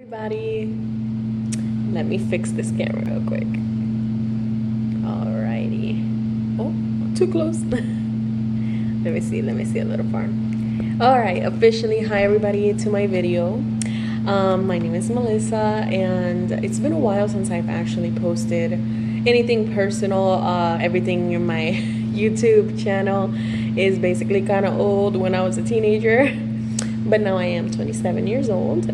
Everybody, let me fix this camera real quick. Alrighty. Oh, too close. Let me see a little far. Alright, officially, hi everybody to my video. My name is Melissa, and it's been a while since I've actually posted anything personal. Everything in my YouTube channel is basically kind of old when I was a teenager. But now I am 27 years old.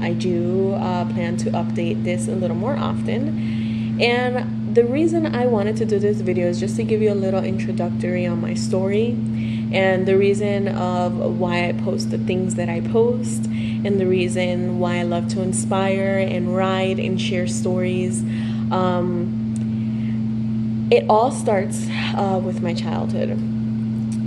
I do plan to update this a little more often. And the reason I wanted to do this video is just to give you a little introductory on my story and the reason of why I post the things that I post and the reason why I love to inspire and write and share stories. It all starts with my childhood.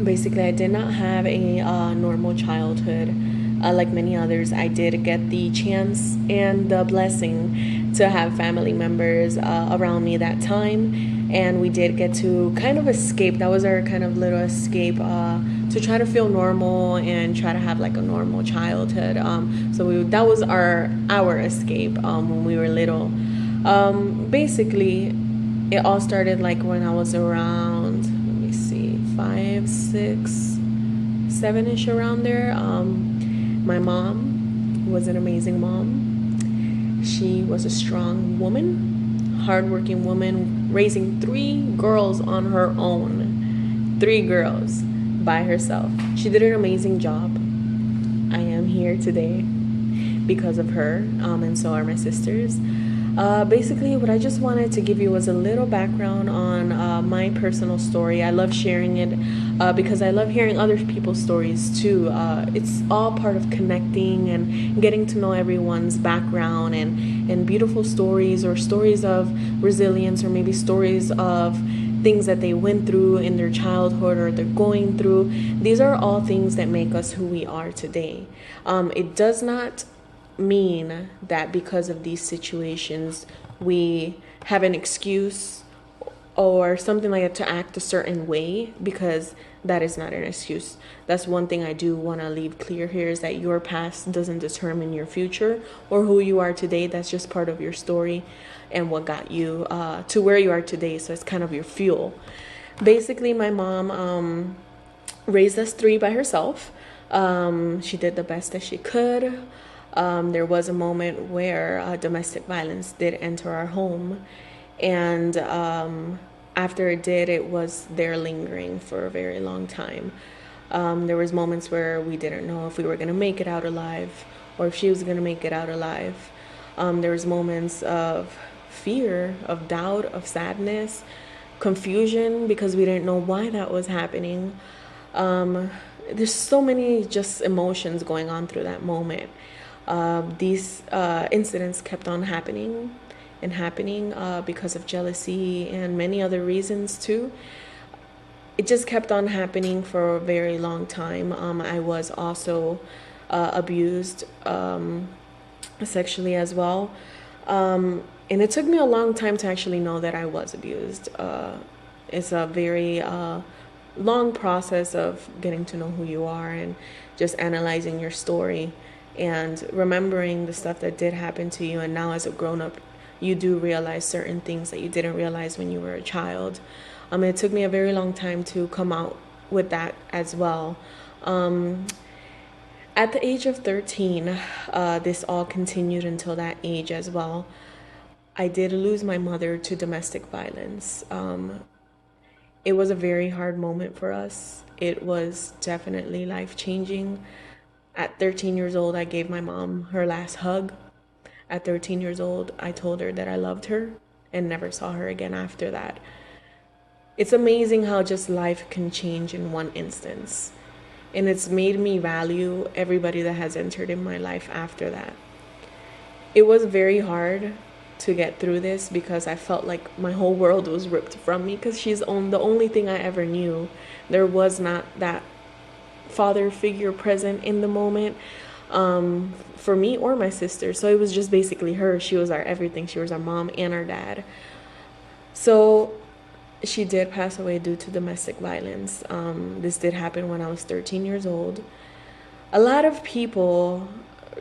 Basically, I did not have a normal childhood like many others. I did get the chance and the blessing to have family members around me that time, and we did get to kind of escape. That was our kind of little escape to try to feel normal and try to have like a normal childhood. That was our escape when we were little. Basically, it all started like when I was around 5, 6, 7-ish around there. My mom was an amazing mom. She was a strong woman, hardworking woman, raising 3 girls on her own. 3 girls by herself. She did an amazing job. I am here today because of her, and so are my sisters. Basically, what I just wanted to give you was a little background on my personal story. I love sharing it because I love hearing other people's stories too. It's all part of connecting and getting to know everyone's background and beautiful stories, or stories of resilience, or maybe stories of things that they went through in their childhood or they're going through. These are all things that make us who we are today. It does not mean that because of these situations we have an excuse or something like that to act a certain way, because that is not an excuse. That's one thing I do want to leave clear here, is that your past doesn't determine your future or who you are today. That's just part of your story and what got you to where you are today. So it's kind of your fuel. Basically, my mom raised us 3 by herself. She did the best that she could. There was a moment where domestic violence did enter our home, and after it did, it was there lingering for a very long time. There was moments where we didn't know if we were going to make it out alive or if she was going to make it out alive. There was moments of fear, of doubt, of sadness, confusion, because we didn't know why that was happening. There's so many just emotions going on through that moment. These incidents kept on happening and happening because of jealousy and many other reasons too. It just kept on happening for a very long time. I was also abused sexually as well. And it took me a long time to actually know that I was abused. It's a very long process of getting to know who you are and just analyzing your story and remembering the stuff that did happen to you. And now as a grown-up, you do realize certain things that you didn't realize when you were a child. It took me a very long time to come out with that as well. At the age of 13, this all continued until that age as well. I did lose my mother to domestic violence. It was a very hard moment for us. It was definitely life-changing. At 13 years old, I gave my mom her last hug. At 13 years old, I told her that I loved her and never saw her again after that. It's amazing how just life can change in one instance. And it's made me value everybody that has entered in my life after that. It was very hard to get through this because I felt like my whole world was ripped from me, because she's the only thing I ever knew. There was not that father figure present in the moment for me or my sister. So it was just basically her. She was our everything. She was our mom and our dad. So she did pass away due to domestic violence. This did happen when I was 13 years old. A lot of people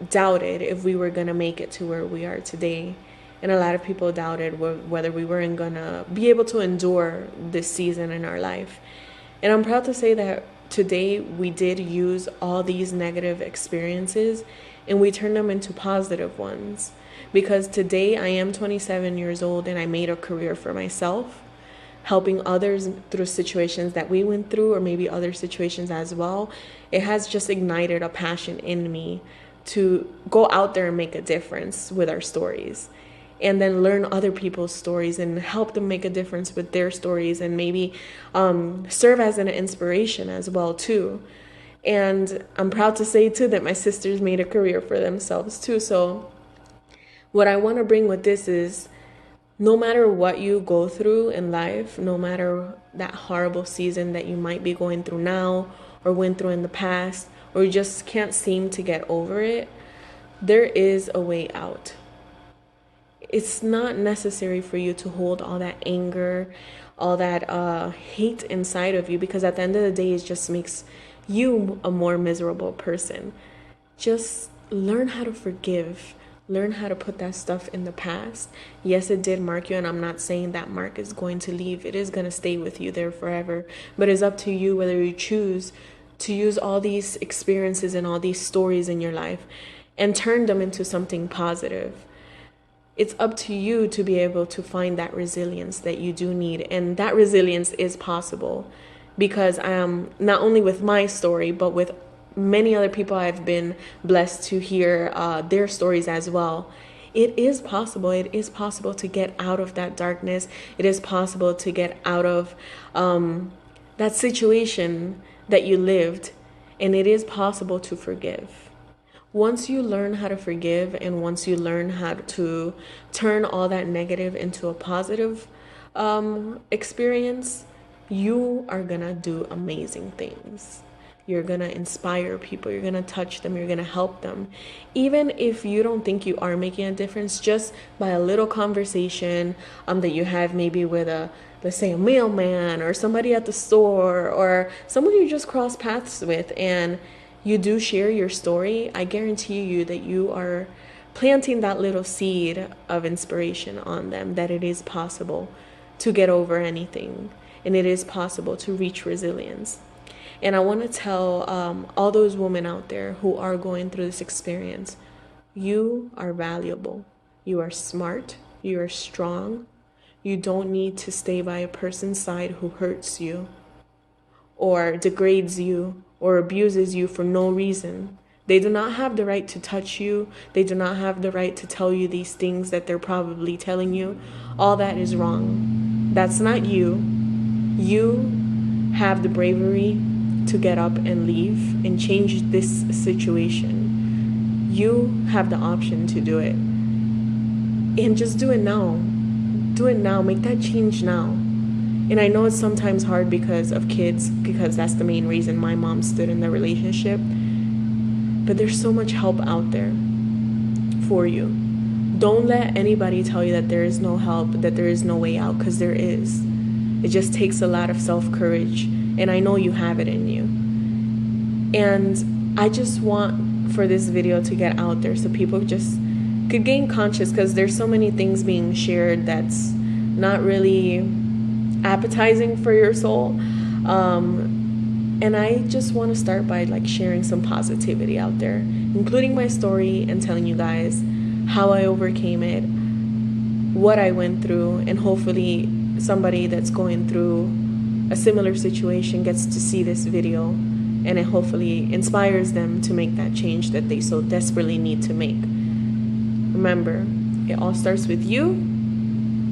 doubted if we were going to make it to where we are today. And a lot of people doubted whether we weren't going to be able to endure this season in our life. And I'm proud to say that today we did use all these negative experiences and we turned them into positive ones. Because today I am 27 years old and I made a career for myself, helping others through situations that we went through, or maybe other situations as well. It has just ignited a passion in me to go out there and make a difference with our stories, and then learn other people's stories and help them make a difference with their stories, and maybe serve as an inspiration as well too. And I'm proud to say too that my sisters made a career for themselves too. So what I want to bring with this is, no matter what you go through in life, no matter that horrible season that you might be going through now or went through in the past, or you just can't seem to get over it, there is a way out. It's not necessary for you to hold all that anger, all that hate inside of you, because at the end of the day, it just makes you a more miserable person. Just learn how to forgive. Learn how to put that stuff in the past. Yes, it did mark you, and I'm not saying that mark is going to leave. It is going to stay with you there forever. But it's up to you whether you choose to use all these experiences and all these stories in your life and turn them into something positive. It's up to you to be able to find that resilience that you do need. And that resilience is possible, because I am not only with my story, but with many other people I've been blessed to hear their stories as well. It is possible. It is possible to get out of that darkness. It is possible to get out of that situation that you lived. And it is possible to forgive. Once you learn how to forgive, and once you learn how to turn all that negative into a positive experience, you are gonna do amazing things. You're going to inspire people. You're going to touch them. You're going to help them. Even if you don't think you are making a difference, just by a little conversation that you have maybe with let's say a mailman or somebody at the store or someone you just cross paths with, and you do share your story, I guarantee you that you are planting that little seed of inspiration on them, that it is possible to get over anything, and it is possible to reach resilience. And I want to tell all those women out there who are going through this experience, you are valuable. You are smart. You are strong. You don't need to stay by a person's side who hurts you or degrades you or abuses you for no reason. They do not have the right to touch you. They do not have the right to tell you these things that they're probably telling you. All that is wrong. That's not you. You have the bravery to get up and leave and change this situation. You have the option to do it. And just do it now. Do it now. Make that change now. And I know it's sometimes hard because of kids, because that's the main reason my mom stood in the relationship. But there's so much help out there for you. Don't let anybody tell you that there is no help, that there is no way out, because there is. It just takes a lot of self-courage. And I know you have it in you. And I just want for this video to get out there so people just could gain conscious, because there's so many things being shared that's not really appetizing for your soul. And I just want to start by sharing some positivity out there, including my story and telling you guys how I overcame it, what I went through, and hopefully somebody that's going through a similar situation gets to see this video, and it hopefully inspires them to make that change that they so desperately need to make. Remember, it all starts with you.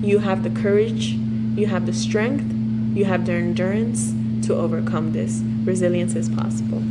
You have the courage, you have the strength, you have the endurance to overcome this. Resilience is possible.